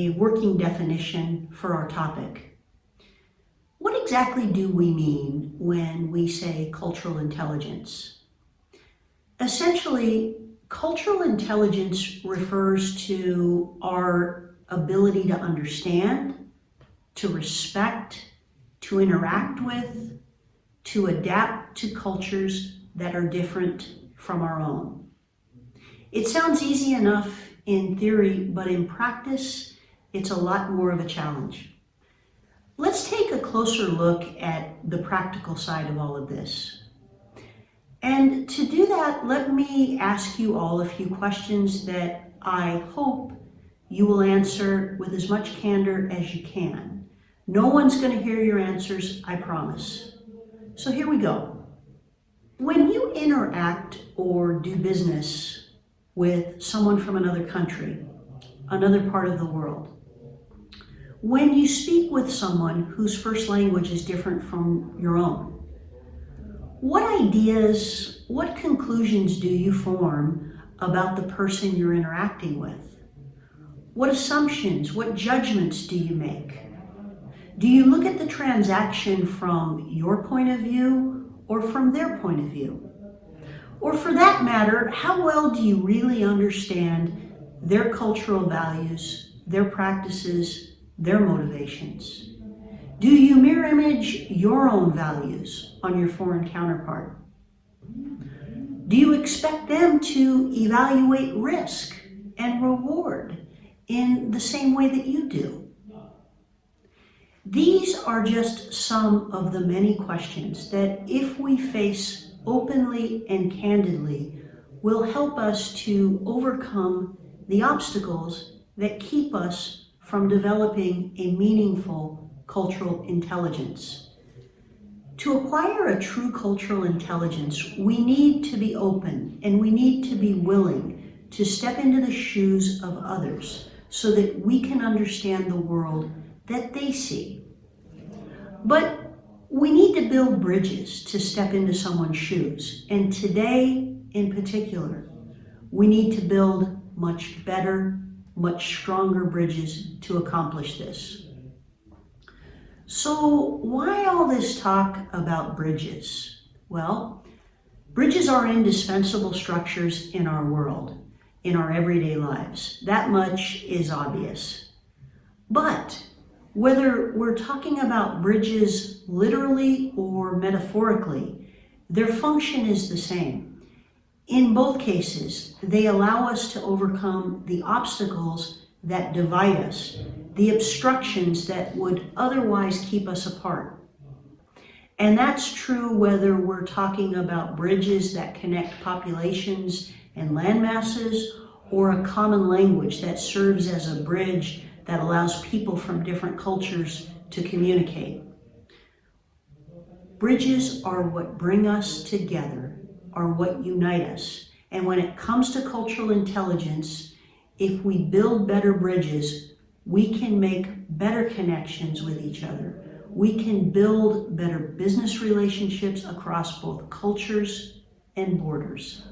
a working definition for our topic. What exactly do we mean when we say cultural intelligence? Essentially, cultural intelligence refers to our ability to understand, to respect, to interact with, to adapt to cultures that are different from our own. It sounds easy enough in theory, but in practice, it's a lot more of a challenge. Let's take a closer look at the practical side of all of this. And to do that, let me ask you all a few questions that I hope you will answer with as much candor as you can. No one's going to hear your answers, I promise. So here we go. When you interact or do business with someone from another country, another part of the world, when you speak with someone whose first language is different from your own, what ideas, what conclusions do you form about the person you're interacting with? What assumptions, what judgments do you make? Do you look at the transaction from your point of view or from their point of view? Or for that matter, how well do you really understand their cultural values, their practices, their motivations? Do you mirror image your own values on your foreign counterpart? Do you expect them to evaluate risk and reward in the same way that you do? These are just some of the many questions that, if we face openly and candidly, will help us to overcome the obstacles that keep us from developing a meaningful cultural intelligence. To acquire a true cultural intelligence, we need to be open and we need to be willing to step into the shoes of others so that we can understand the world that they see. But we need to build bridges to step into someone's shoes. And today, in particular, we need to build much better, much stronger bridges to accomplish this. So why all this talk about bridges? Well, bridges are indispensable structures in our world, in our everyday lives. That much is obvious. But whether we're talking about bridges literally or metaphorically, their function is the same. In both cases, they allow us to overcome the obstacles that divide us, the obstructions that would otherwise keep us apart. And that's true whether we're talking about bridges that connect populations and land masses, or a common language that serves as a bridge that allows people from different cultures to communicate. Bridges are what bring us together, are what unite us. And when it comes to cultural intelligence, if we build better bridges, we can make better connections with each other. We can build better business relationships across both cultures and borders.